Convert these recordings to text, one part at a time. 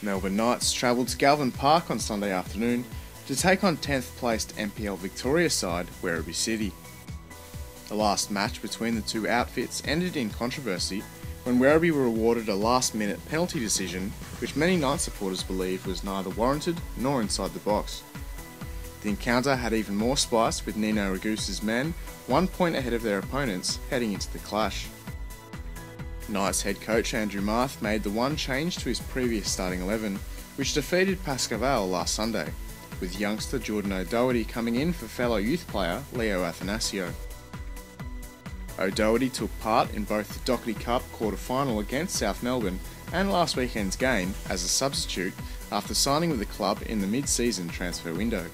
Melbourne Knights travelled to Galvin Park on Sunday afternoon to take on 10th placed NPL Victoria side Werribee City. The last match between the two outfits ended in controversy when Werribee were awarded a last-minute penalty decision which many Knights supporters believe was neither warranted nor inside the box. The encounter had even more spice with Nino Ragusa's men 1 point ahead of their opponents heading into the clash. Knights head coach Andrew Marth made the one change to his previous starting 11, which defeated Pascaval last Sunday, with youngster Jordan O'Doherty coming in for fellow youth player Leo Athanasio. O'Doherty took part in both the Doherty Cup quarter-final against South Melbourne and last weekend's game as a substitute after signing with the club in the mid-season transfer window,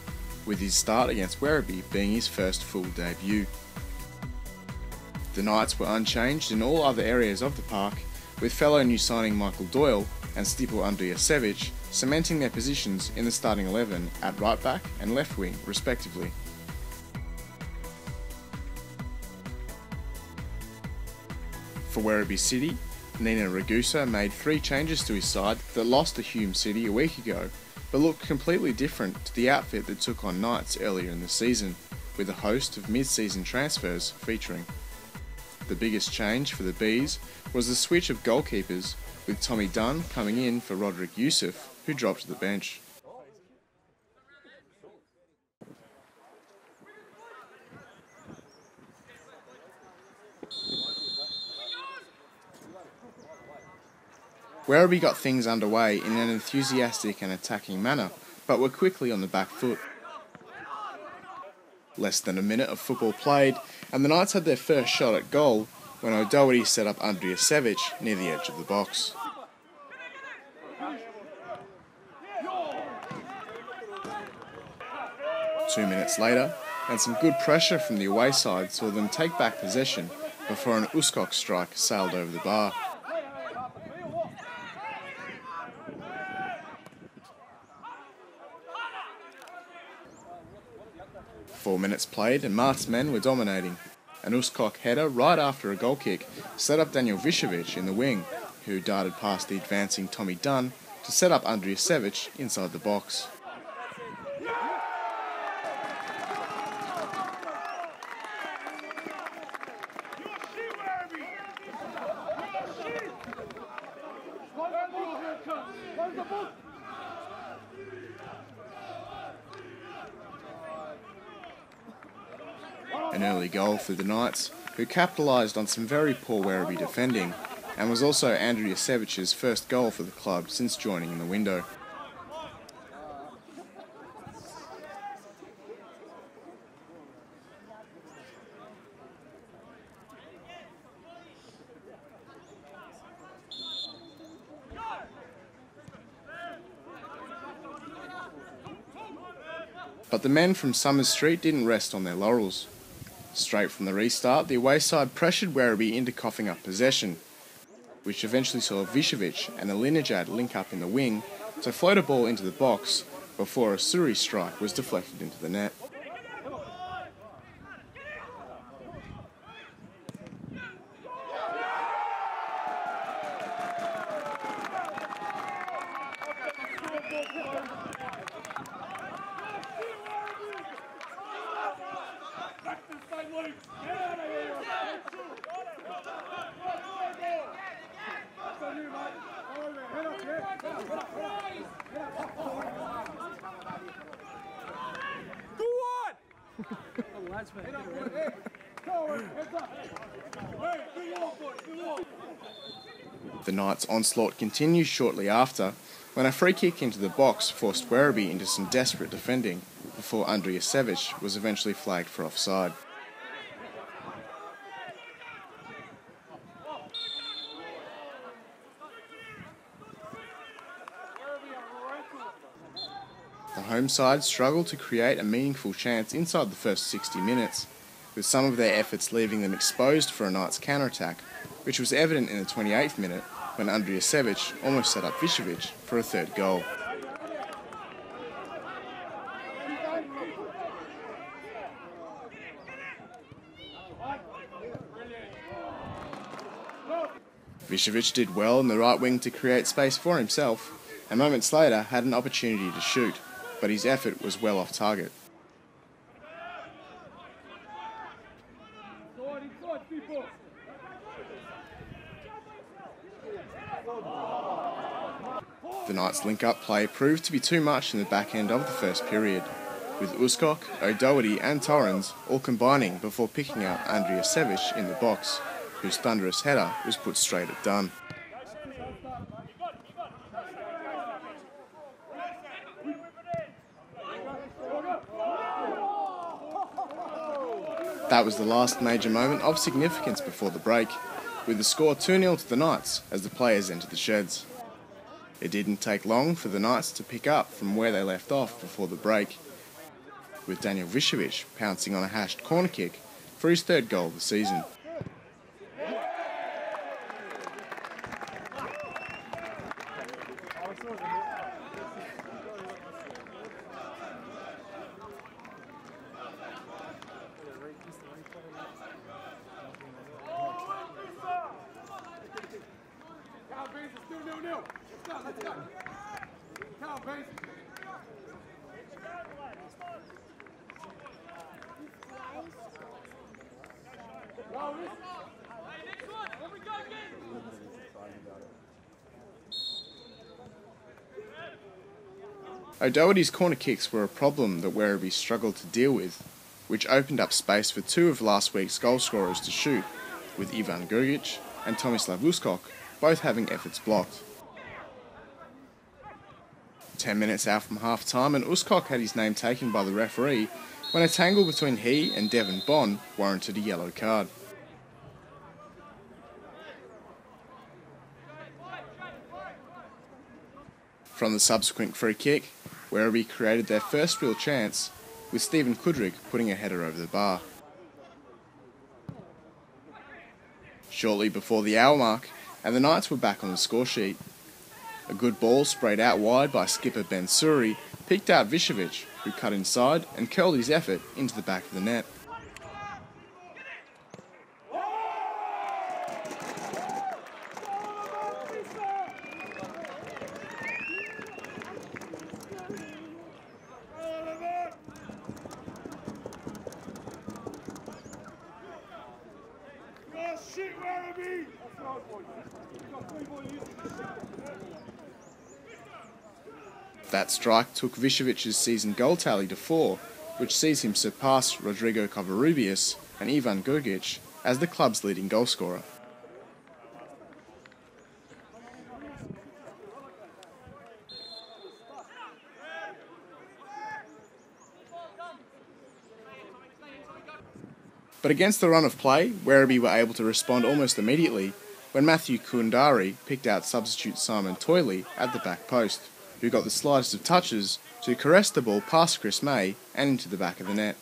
with his start against Werribee being his first full debut. The Knights were unchanged in all other areas of the park, with fellow new signing Michael Doyle and Stipo Andrijasevic cementing their positions in the starting 11 at right back and left wing respectively. For Werribee City, Nino Ragusa made 3 changes to his side that lost to Hume City a week ago, but looked completely different to the outfit that took on Knights earlier in the season, with a host of mid-season transfers featuring. The biggest change for the Bees was the switch of goalkeepers, with Tommy Dunn coming in for Roderick Youssef, who dropped to the bench. Werribee got things underway in an enthusiastic and attacking manner, but were quickly on the back foot. Less than a minute of football played, and the Knights had their first shot at goal when O'Doherty set up Andrijasevic near the edge of the box. Two minutes later, and some good pressure from the away side saw them take back possession before an Uskok strike sailed over the bar. Four minutes played and Mart's men were dominating. An Uskok header right after a goal kick set up Daniel Višević in the wing, who darted past the advancing Tommy Dunn to set up Andrijasevic inside the box. An early goal for the Knights, who capitalised on some very poor Werribee defending, and was also Andrijasevic's first goal for the club since joining in the window. But the men from Summers Street didn't rest on their laurels. Straight from the restart, the away side pressured Werribee into coughing up possession, which eventually saw Višević and Alinejad link up in the wing to float a ball into the box before a Suri strike was deflected into the net. The Knights' onslaught continued shortly after, when a free kick into the box forced Werribee into some desperate defending, before Andrijasevic was eventually flagged for offside. The home side struggled to create a meaningful chance inside the first 60 minutes, with some of their efforts leaving them exposed for a Knights counter-attack, which was evident in the 28th minute when Andrijasevic almost set up Višević for a third goal. Višević did well in the right wing to create space for himself, and moments later had an opportunity to shoot, but his effort was well off target. The Knights' link-up play proved to be too much in the back end of the first period, with Uskok, O'Doherty and Torrens all combining before picking out Andrijasevic in the box, whose thunderous header was put straight at Dunn. That was the last major moment of significance before the break, with the score 2-0 to the Knights as the players entered the sheds. It didn't take long for the Knights to pick up from where they left off before the break, with Daniel Višević pouncing on a hashed corner kick for his third goal of the season. O'Doherty's corner kicks were a problem that Werribee struggled to deal with, which opened up space for two of last week's goal scorers to shoot, with Ivan Grgic and Tomislav Uskok both having efforts blocked. 10 minutes out from half-time and Uskok had his name taken by the referee when a tangle between he and Devon Bond warranted a yellow card. From the subsequent free kick, Werribee created their first real chance, with Stephen Kudryk putting a header over the bar. Shortly before the hour mark, and the Knights were back on the score sheet. A good ball sprayed out wide by skipper Ben Suri picked out Višević, who cut inside and curled his effort into the back of the net. That strike took Viševic's season goal tally to 4, which sees him surpass Rodrigo Covarrubias and Ivan Grgic as the club's leading goalscorer. But against the run of play, Werribee were able to respond almost immediately when Matthew Kundari picked out substitute Simon Toyley at the back post, who got the slightest of touches to caress the ball past Chris May and into the back of the net.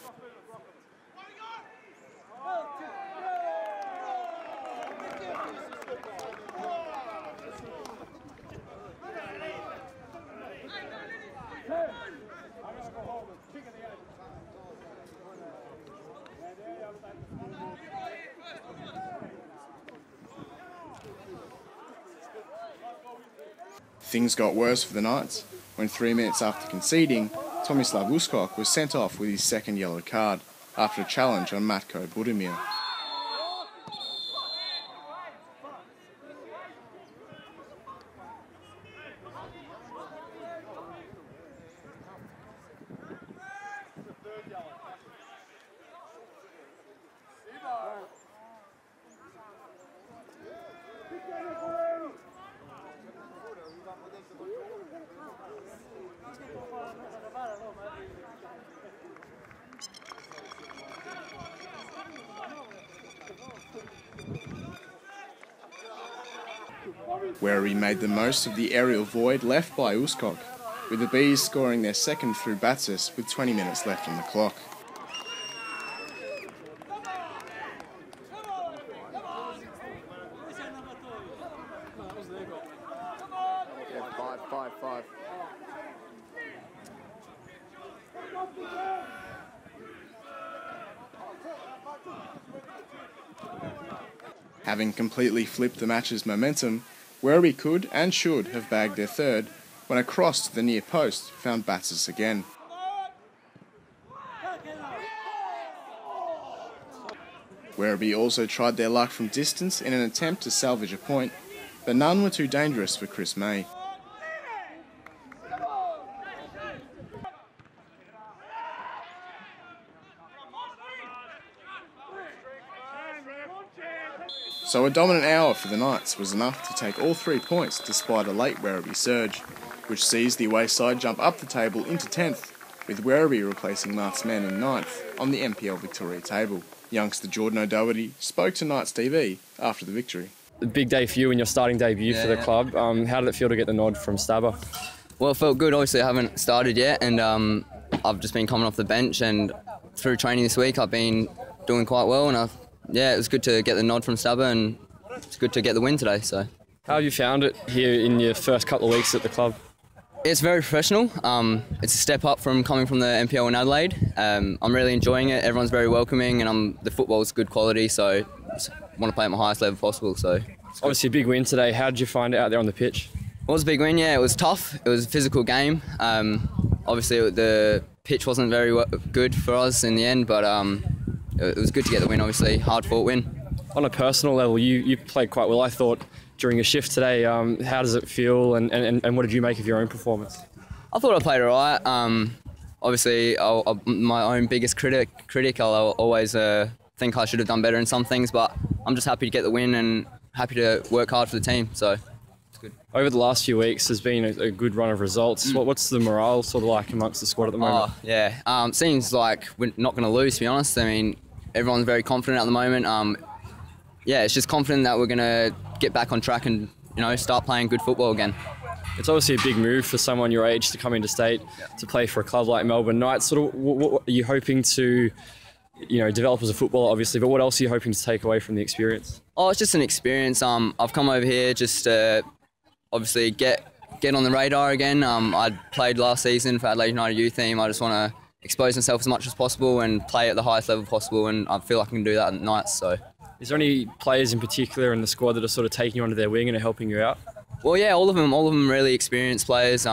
Things got worse for the Knights when 3 minutes after conceding, Tomislav Uskok was sent off with his second yellow card after a challenge on Matko Budimir. Werribee made the most of the aerial void left by Uskok, with the Bees scoring their second through Batsis with 20 minutes left on the clock. Five. Having completely flipped the match's momentum, Werribee could and should have bagged their third when a cross to the near post found Batsis again. Werribee also tried their luck from distance in an attempt to salvage a point, but none were too dangerous for Chris May. So a dominant hour for the Knights was enough to take all 3 points despite a late Werribee surge, which sees the away side jump up the table into 10th, with Werribee replacing Knights men in 9th on the NPL Victoria table. Youngster Jordan O'Doherty spoke to Knights TV after the victory. A big day for you and your starting debut for the club. How did it feel to get the nod from Stabber? Well, it felt good. Obviously, I haven't started yet, and I've just been coming off the bench, and through training this week, I've been doing quite well, and it was good to get the nod from Stabber, and it's good to get the win today. So, how have you found it here in your first couple of weeks at the club? It's very professional. It's a step up from coming from the NPL in Adelaide. I'm really enjoying it. Everyone's very welcoming, and the football's good quality, so I want to play at my highest level possible. So, obviously a big win today. How did you find it out there on the pitch? It was a big win, yeah. It was tough. It was a physical game. Obviously, the pitch wasn't very good for us in the end, but it was good to get the win, obviously. Hard-fought win. On a personal level, you played quite well, I thought, during a shift today. How does it feel, and what did you make of your own performance? I thought I played all right. Obviously, my own biggest critic, I'll always think I should have done better in some things, but I'm just happy to get the win and happy to work hard for the team, so it's good. Over the last few weeks, there's been a good run of results. What's the morale sort of like amongst the squad at the moment? Seems like we're not going to lose, to be honest. I mean, everyone's very confident at the moment. It's just confident that we're going to get back on track and start playing good football again. It's obviously a big move for someone your age to come into state to play for a club like Melbourne Knights. Sort of, what are you hoping to, develop as a footballer, obviously, but what else are you hoping to take away from the experience? Oh, it's just an experience. I've come over here just to obviously get on the radar again. I played last season for Adelaide United youth team. I just want to expose myself as much as possible and play at the highest level possible, and I feel like I can do that at Knights. So, is there any players in particular in the squad that are sort of taking you under their wing and are helping you out? Well, yeah, all of them really experienced players.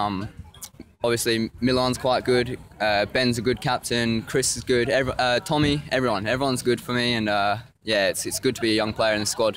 Obviously, Milan's quite good. Ben's a good captain. Chris is good. Tommy, everyone's good for me, and it's good to be a young player in the squad.